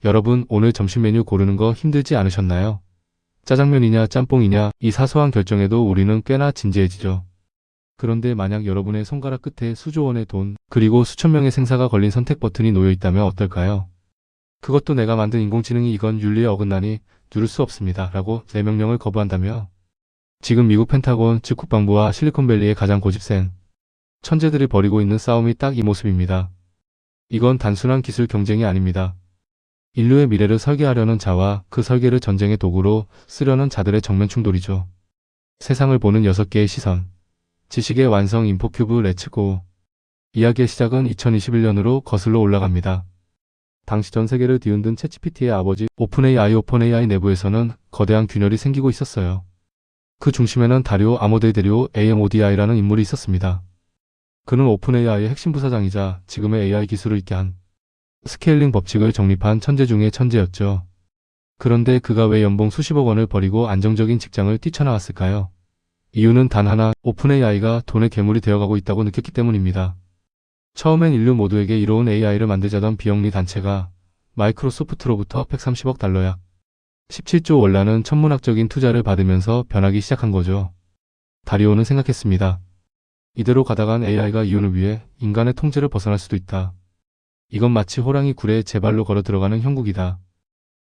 여러분, 오늘 점심 메뉴 고르는 거 힘들지 않으셨나요? 짜장면이냐 짬뽕이냐 이 사소한 결정에도 우리는 꽤나 진지해지죠. 그런데 만약 여러분의 손가락 끝에 수조 원의 돈, 그리고 수천 명의 생사가 걸린 선택 버튼이 놓여 있다면 어떨까요? 그것도 내가 만든 인공지능이 이건 윤리에 어긋나니 누를 수 없습니다. 라고 내 명령을 거부한다며? 지금 미국 펜타곤, 즉 국방부와 실리콘밸리의 가장 고집센 천재들이 벌이고 있는 싸움이 딱 이 모습입니다. 이건 단순한 기술 경쟁이 아닙니다. 인류의 미래를 설계하려는 자와 그 설계를 전쟁의 도구로 쓰려는 자들의 정면 충돌이죠. 세상을 보는 6개의 시선. 지식의 완성 인포큐브 렛츠고. 이야기의 시작은 2021년으로 거슬러 올라갑니다. 당시 전 세계를 뒤흔든 챗GPT의 아버지 오픈AI 내부에서는 거대한 균열이 생기고 있었어요. 그 중심에는 다리오 아모데데리오 AMODI라는 인물이 있었습니다. 그는 오픈AI의 핵심 부사장이자 지금의 AI 기술을 있게 한 스케일링 법칙을 정립한 천재 중의 천재였죠. 그런데 그가 왜 연봉 수십억 원을 버리고 안정적인 직장을 뛰쳐나왔을까요? 이유는 단 하나, 오픈AI가 돈의 괴물이 되어가고 있다고 느꼈기 때문입니다. 처음엔 인류 모두에게 이로운 AI를 만들자던 비영리 단체가 마이크로소프트로부터 130억 달러 약 17조 원라는 천문학적인 투자를 받으면서 변하기 시작한 거죠. 다리오는 생각했습니다. 이대로 가다간 AI가 이윤을 위해 인간의 통제를 벗어날 수도 있다. 이건 마치 호랑이 굴에 제 발로 걸어 들어가는 형국이다.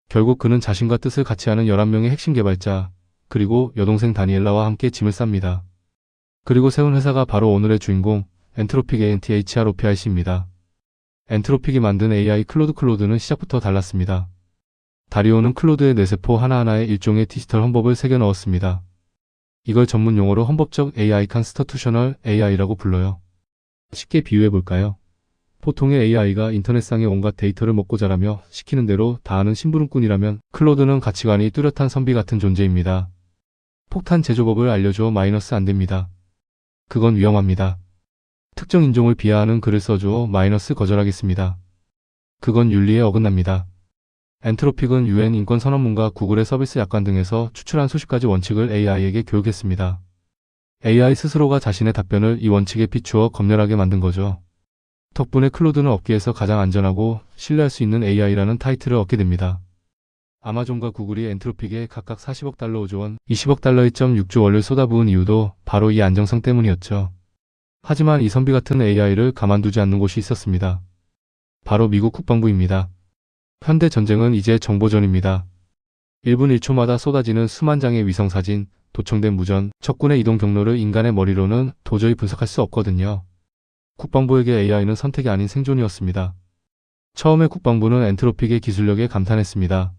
결국 그는 자신과 뜻을 같이 하는 11명의 핵심 개발자, 그리고 여동생 다니엘라와 함께 짐을 쌉니다. 그리고 세운 회사가 바로 오늘의 주인공, 엔트로픽 ANTHROPIC입니다. 엔트로픽이 만든 AI 클로드는 시작부터 달랐습니다. 다리오는 클로드의 뇌세포 하나하나에 일종의 디지털 헌법을 새겨 넣었습니다. 이걸 전문 용어로 헌법적 AI 컨스티튜셔널 AI라고 불러요. 쉽게 비유해 볼까요? 보통의 AI가 인터넷상의 온갖 데이터를 먹고 자라며 시키는 대로 다 하는 심부름꾼이라면 클로드는 가치관이 뚜렷한 선비 같은 존재입니다. 폭탄 제조법을 알려줘 마이너스 안 됩니다. 그건 위험합니다. 특정 인종을 비하하는 글을 써줘 마이너스 거절하겠습니다. 그건 윤리에 어긋납니다. 엔트로픽은 UN 인권선언문과 구글의 서비스 약관 등에서 추출한 수십 가지 원칙을 AI에게 교육했습니다. AI 스스로가 자신의 답변을 이 원칙에 비추어 검열하게 만든 거죠. 덕분에 클로드는 업계에서 가장 안전하고 신뢰할 수 있는 AI라는 타이틀을 얻게 됩니다. 아마존과 구글이 엔트로픽에 각각 40억 달러 5조 원, 20억 달러 1.6조 원을 쏟아부은 이유도 바로 이 안정성 때문이었죠. 하지만 이 선비 같은 AI를 가만두지 않는 곳이 있었습니다. 바로 미국 국방부입니다. 현대 전쟁은 이제 정보전입니다. 1분 1초마다 쏟아지는 수만 장의 위성사진, 도청된 무전, 적군의 이동 경로를 인간의 머리로는 도저히 분석할 수 없거든요. 국방부에게 AI는 선택이 아닌 생존이었습니다. 처음에 국방부는 엔트로픽의 기술력에 감탄했습니다.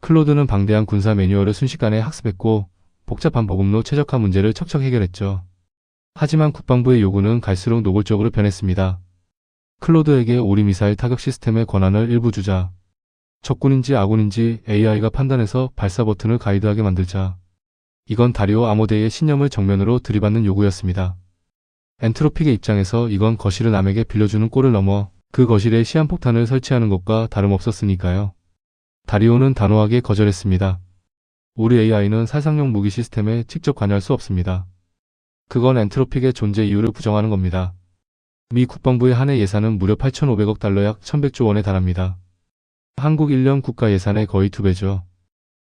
클로드는 방대한 군사 매뉴얼을 순식간에 학습했고 복잡한 보급로 최적화 문제를 척척 해결했죠. 하지만 국방부의 요구는 갈수록 노골적으로 변했습니다. 클로드에게 오리 미사일 타격 시스템의 권한을 일부 주자. 적군인지 아군인지 AI가 판단해서 발사 버튼을 가이드하게 만들자. 이건 다리오 아모데의 신념을 정면으로 들이받는 요구였습니다. 엔트로픽의 입장에서 이건 거실을 남에게 빌려주는 꼴을 넘어 그 거실에 시한폭탄을 설치하는 것과 다름없었으니까요. 다리오는 단호하게 거절했습니다. 우리 AI는 살상용 무기 시스템에 직접 관여할 수 없습니다. 그건 엔트로픽의 존재 이유를 부정하는 겁니다. 미 국방부의 한 해 예산은 무려 8,500억 달러 약 1,100조 원에 달합니다. 한국 1년 국가 예산의 거의 2배죠.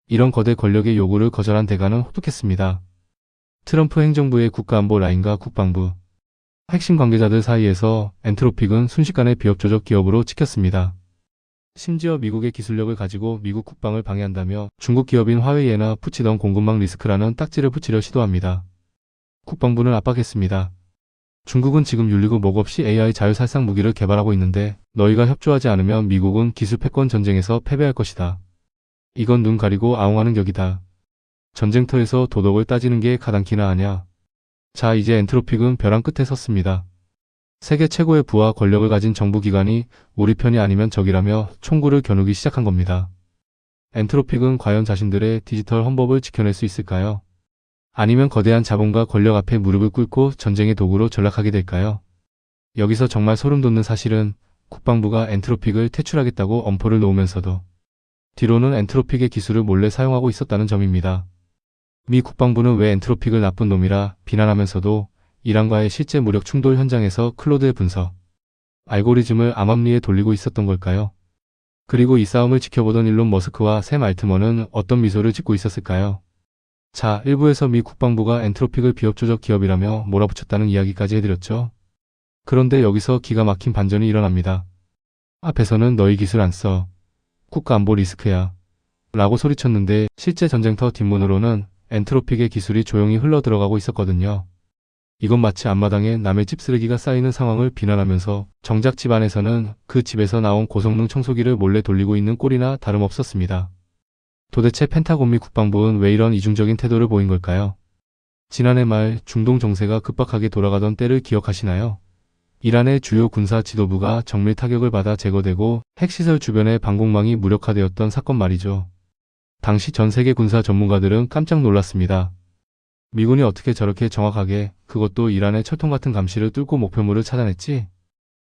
이런 거대 권력의 요구를 거절한 대가는 혹독했습니다. 트럼프 행정부의 국가안보 라인과 국방부, 핵심 관계자들 사이에서 엔트로픽은 순식간에 비협조적 기업으로 찍혔습니다. 심지어 미국의 기술력을 가지고 미국 국방을 방해한다며 중국 기업인 화웨이에나 붙이던 공급망 리스크라는 딱지를 붙이려 시도합니다. 국방부는 압박했습니다. 중국은 지금 윤리고 뭐고 없이 AI 자유살상 무기를 개발하고 있는데 너희가 협조하지 않으면 미국은 기술 패권 전쟁에서 패배할 것이다. 이건 눈 가리고 아웅하는 격이다. 전쟁터에서 도덕을 따지는 게 가당키나 하냐. 자, 이제 엔트로픽은 벼랑 끝에 섰습니다. 세계 최고의 부와 권력을 가진 정부기관이 우리 편이 아니면 적이라며 총구를 겨누기 시작한 겁니다. 엔트로픽은 과연 자신들의 디지털 헌법을 지켜낼 수 있을까요? 아니면 거대한 자본과 권력 앞에 무릎을 꿇고 전쟁의 도구로 전락하게 될까요? 여기서 정말 소름 돋는 사실은 국방부가 엔트로픽을 퇴출하겠다고 엄포를 놓으면서도 뒤로는 엔트로픽의 기술을 몰래 사용하고 있었다는 점입니다. 미 국방부는 왜 엔트로픽을 나쁜 놈이라 비난하면서도 이란과의 실제 무력 충돌 현장에서 클로드의 분석, 알고리즘을 암암리에 돌리고 있었던 걸까요? 그리고 이 싸움을 지켜보던 일론 머스크와 샘 알트먼은 어떤 미소를 짓고 있었을까요? 자, 1부에서 미 국방부가 엔트로픽을 비협조적 기업이라며 몰아붙였다는 이야기까지 해드렸죠. 그런데 여기서 기가 막힌 반전이 일어납니다. 앞에서는 너희 기술 안 써. 국가안보 리스크야. 라고 소리쳤는데 실제 전쟁터 뒷문으로는 엔트로픽의 기술이 조용히 흘러들어가고 있었거든요. 이건 마치 앞마당에 남의 집 쓰레기가 쌓이는 상황을 비난하면서 정작 집 안에서는 그 집에서 나온 고성능 청소기를 몰래 돌리고 있는 꼴이나 다름없었습니다. 도대체 펜타곤 미 국방부는 왜 이런 이중적인 태도를 보인 걸까요? 지난해 말 중동 정세가 급박하게 돌아가던 때를 기억하시나요? 이란의 주요 군사 지도부가 정밀 타격을 받아 제거되고 핵시설 주변의 방공망이 무력화되었던 사건 말이죠. 당시 전 세계 군사 전문가들은 깜짝 놀랐습니다. 미군이 어떻게 저렇게 정확하게, 그것도 이란의 철통 같은 감시를 뚫고 목표물을 찾아냈지?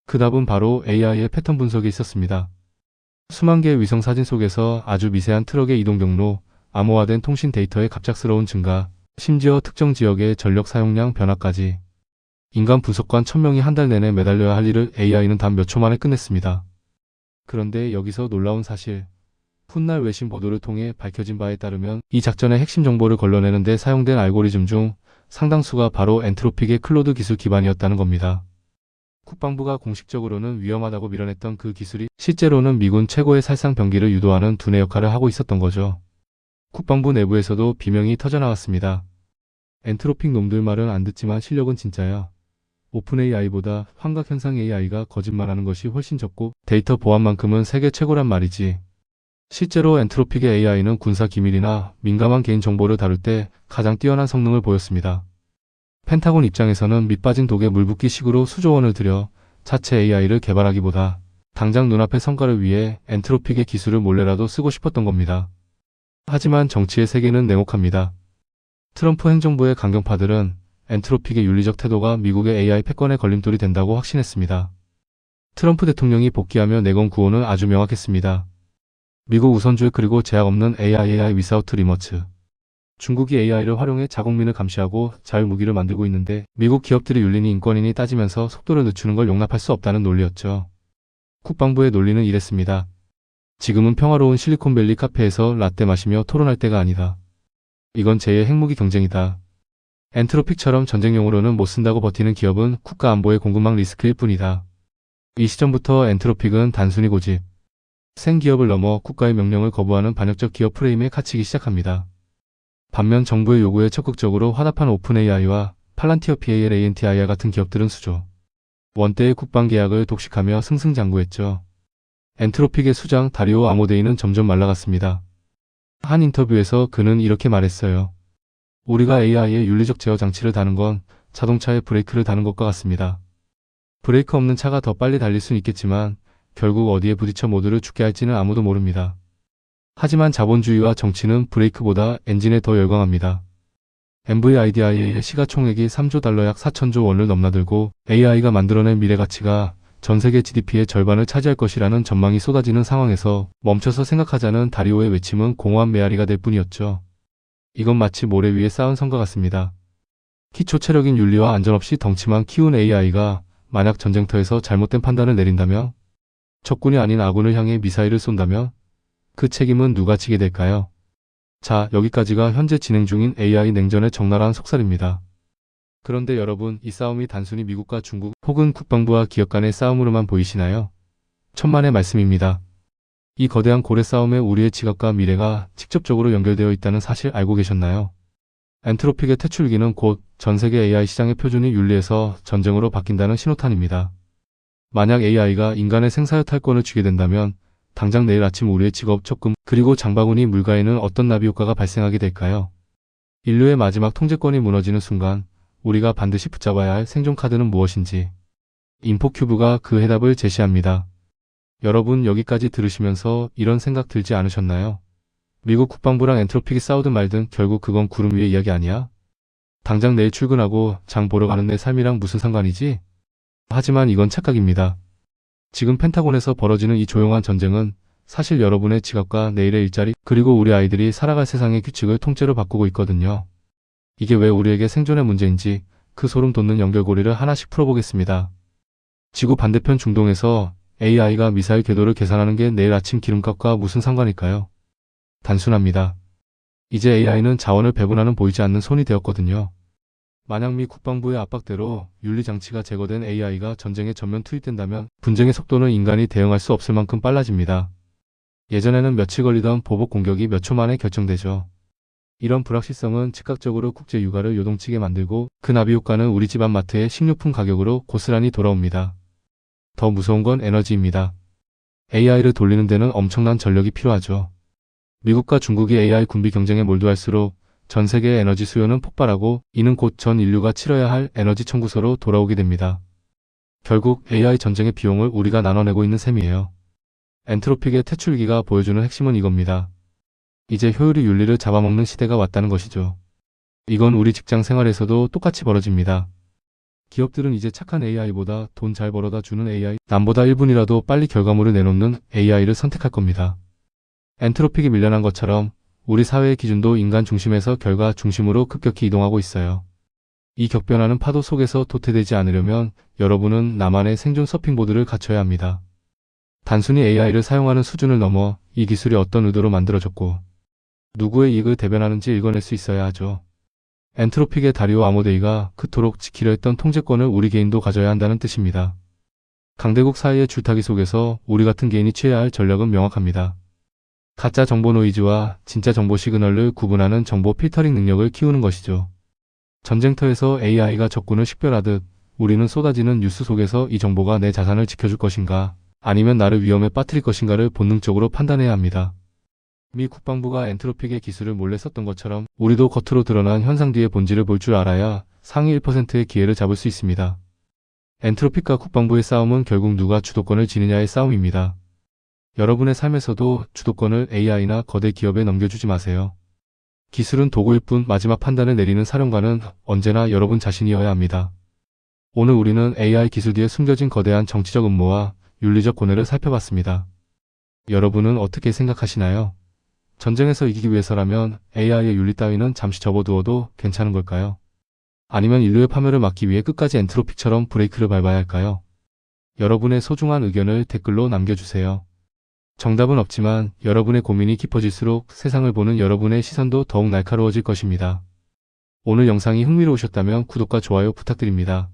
그 답은 바로 AI의 패턴 분석에 있었습니다. 수만 개의 위성 사진 속에서 아주 미세한 트럭의 이동 경로, 암호화된 통신 데이터의 갑작스러운 증가, 심지어 특정 지역의 전력 사용량 변화까지. 인간 분석관 1000명이 한 달 내내 매달려야 할 일을 AI는 단 몇 초 만에 끝냈습니다. 그런데 여기서 놀라운 사실. 훗날 외신 보도를 통해 밝혀진 바에 따르면 이 작전의 핵심 정보를 걸러내는 데 사용된 알고리즘 중 상당수가 바로 엔트로픽의 클로드 기술 기반이었다는 겁니다. 국방부가 공식적으로는 위험하다고 밀어냈던 그 기술이 실제로는 미군 최고의 살상 병기를 유도하는 두뇌 역할을 하고 있었던 거죠. 국방부 내부에서도 비명이 터져나왔습니다. 엔트로픽 놈들 말은 안 듣지만 실력은 진짜야. 오픈 AI보다 환각현상 AI가 거짓말하는 것이 훨씬 적고 데이터 보안만큼은 세계 최고란 말이지. 실제로 엔트로픽의 AI는 군사 기밀이나 민감한 개인정보를 다룰 때 가장 뛰어난 성능을 보였습니다. 펜타곤 입장에서는 밑빠진 독에 물 붓기 식으로 수조 원을 들여 자체 AI를 개발하기보다 당장 눈앞의 성과를 위해 엔트로픽의 기술을 몰래라도 쓰고 싶었던 겁니다. 하지만 정치의 세계는 냉혹합니다. 트럼프 행정부의 강경파들은 엔트로픽의 윤리적 태도가 미국의 AI 패권의 걸림돌이 된다고 확신했습니다. 트럼프 대통령이 복귀하며 내건 구호는 아주 명확했습니다. 미국 우선주의 그리고 제약 없는 AI without limits. 중국이 AI를 활용해 자국민을 감시하고 자율무기를 만들고 있는데 미국 기업들이 윤리니 인권이니 따지면서 속도를 늦추는 걸 용납할 수 없다는 논리였죠. 국방부의 논리는 이랬습니다. 지금은 평화로운 실리콘밸리 카페에서 라떼 마시며 토론할 때가 아니다. 이건 제2의 핵무기 경쟁이다. 엔트로픽처럼 전쟁용으로는 못 쓴다고 버티는 기업은 국가 안보의 공급망 리스크일 뿐이다. 이 시점부터 엔트로픽은 단순히 고집, 생기업을 넘어 국가의 명령을 거부하는 반역적 기업 프레임에 갇히기 시작합니다. 반면 정부의 요구에 적극적으로 화답한 오픈 AI와 팔란티어 PALANTIR 같은 기업들은 수조 원대의 국방 계약을 독식하며 승승장구했죠. 엔트로픽의 수장 다리오 아모데이는 점점 말라갔습니다. 한 인터뷰에서 그는 이렇게 말했어요. 우리가 AI의 윤리적 제어 장치를 다는 건 자동차의 브레이크를 다는 것과 같습니다. 브레이크 없는 차가 더 빨리 달릴 수는 있겠지만 결국 어디에 부딪혀 모두를 죽게 할지는 아무도 모릅니다. 하지만 자본주의와 정치는 브레이크보다 엔진에 더 열광합니다. NVIDIA의 시가총액이 3조 달러 약 4천조 원을 넘나들고 AI가 만들어낸 미래 가치가 전 세계 GDP의 절반을 차지할 것이라는 전망이 쏟아지는 상황에서 멈춰서 생각하자는 다리오의 외침은 공허한 메아리가 될 뿐이었죠. 이건 마치 모래 위에 쌓은 성과 같습니다. 기초 체력인 윤리와 안전 없이 덩치만 키운 AI가 만약 전쟁터에서 잘못된 판단을 내린다면? 적군이 아닌 아군을 향해 미사일을 쏜다면? 그 책임은 누가 지게 될까요? 자, 여기까지가 현재 진행 중인 AI 냉전의 적나라한 속살입니다. 그런데 여러분, 이 싸움이 단순히 미국과 중국 혹은 국방부와 기업 간의 싸움으로만 보이시나요? 천만의 말씀입니다. 이 거대한 고래 싸움에 우리의 지갑과 미래가 직접적으로 연결되어 있다는 사실 알고 계셨나요? 엔트로픽의 퇴출기는 곧 전 세계 AI 시장의 표준이 윤리에서 전쟁으로 바뀐다는 신호탄입니다. 만약 AI가 인간의 생사의 탈권을 쥐게 된다면 당장 내일 아침 우리의 직업, 적금, 그리고 장바구니 물가에는 어떤 나비 효과가 발생하게 될까요? 인류의 마지막 통제권이 무너지는 순간 우리가 반드시 붙잡아야 할 생존 카드는 무엇인지 인포큐브가 그 해답을 제시합니다. 여러분, 여기까지 들으시면서 이런 생각 들지 않으셨나요? 미국 국방부랑 엔트로픽이 싸우든 말든 결국 그건 구름 위의 이야기 아니야? 당장 내일 출근하고 장 보러 가는 내 삶이랑 무슨 상관이지? 하지만 이건 착각입니다. 지금 펜타곤에서 벌어지는 이 조용한 전쟁은 사실 여러분의 지갑과 내일의 일자리, 그리고 우리 아이들이 살아갈 세상의 규칙을 통째로 바꾸고 있거든요. 이게 왜 우리에게 생존의 문제인지 그 소름 돋는 연결고리를 하나씩 풀어보겠습니다. 지구 반대편 중동에서 AI가 미사일 궤도를 계산하는 게 내일 아침 기름값과 무슨 상관일까요? 단순합니다. 이제 AI는 자원을 배분하는 보이지 않는 손이 되었거든요. 만약 미 국방부의 압박대로 윤리장치가 제거된 AI가 전쟁에 전면 투입된다면 분쟁의 속도는 인간이 대응할 수 없을 만큼 빨라집니다. 예전에는 며칠 걸리던 보복 공격이 몇 초 만에 결정되죠. 이런 불확실성은 즉각적으로 국제 유가를 요동치게 만들고 그 나비 효과는 우리 집안 마트의 식료품 가격으로 고스란히 돌아옵니다. 더 무서운 건 에너지입니다. AI를 돌리는 데는 엄청난 전력이 필요하죠. 미국과 중국이 AI 군비 경쟁에 몰두할수록 전 세계의 에너지 수요는 폭발하고 이는 곧 전 인류가 치러야 할 에너지 청구서로 돌아오게 됩니다. 결국 AI 전쟁의 비용을 우리가 나눠내고 있는 셈이에요. 엔트로픽의 퇴출기가 보여주는 핵심은 이겁니다. 이제 효율이 윤리를 잡아먹는 시대가 왔다는 것이죠. 이건 우리 직장 생활에서도 똑같이 벌어집니다. 기업들은 이제 착한 AI보다 돈 잘 벌어다 주는 AI, 남보다 1분이라도 빨리 결과물을 내놓는 AI를 선택할 겁니다. 엔트로픽이 밀려난 것처럼 우리 사회의 기준도 인간 중심에서 결과 중심으로 급격히 이동하고 있어요. 이 격변하는 파도 속에서 도태되지 않으려면 여러분은 나만의 생존 서핑보드를 갖춰야 합니다. 단순히 AI를 사용하는 수준을 넘어 이 기술이 어떤 의도로 만들어졌고 누구의 이익을 대변하는지 읽어낼 수 있어야 하죠. 엔트로픽의 다리오 아모데이가 그토록 지키려 했던 통제권을 우리 개인도 가져야 한다는 뜻입니다. 강대국 사이의 줄타기 속에서 우리 같은 개인이 취해야 할 전략은 명확합니다. 가짜 정보 노이즈와 진짜 정보 시그널을 구분하는 정보 필터링 능력을 키우는 것이죠. 전쟁터에서 AI가 적군을 식별하듯 우리는 쏟아지는 뉴스 속에서 이 정보가 내 자산을 지켜줄 것인가 아니면 나를 위험에 빠뜨릴 것인가를 본능적으로 판단해야 합니다. 미 국방부가 엔트로픽의 기술을 몰래 썼던 것처럼 우리도 겉으로 드러난 현상 뒤의 본질을 볼 줄 알아야 상위 1%의 기회를 잡을 수 있습니다. 엔트로픽과 국방부의 싸움은 결국 누가 주도권을 지느냐의 싸움입니다. 여러분의 삶에서도 주도권을 AI나 거대 기업에 넘겨주지 마세요. 기술은 도구일 뿐 마지막 판단을 내리는 사령관은 언제나 여러분 자신이어야 합니다. 오늘 우리는 AI 기술 뒤에 숨겨진 거대한 정치적 음모와 윤리적 고뇌를 살펴봤습니다. 여러분은 어떻게 생각하시나요? 전쟁에서 이기기 위해서라면 AI의 윤리 따위는 잠시 접어두어도 괜찮은 걸까요? 아니면 인류의 파멸을 막기 위해 끝까지 엔트로픽처럼 브레이크를 밟아야 할까요? 여러분의 소중한 의견을 댓글로 남겨주세요. 정답은 없지만 여러분의 고민이 깊어질수록 세상을 보는 여러분의 시선도 더욱 날카로워질 것입니다. 오늘 영상이 흥미로우셨다면 구독과 좋아요 부탁드립니다.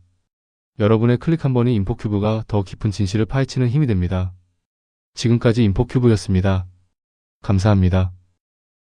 여러분의 클릭 한 번이 인포큐브가 더 깊은 진실을 파헤치는 힘이 됩니다. 지금까지 인포큐브였습니다. 감사합니다.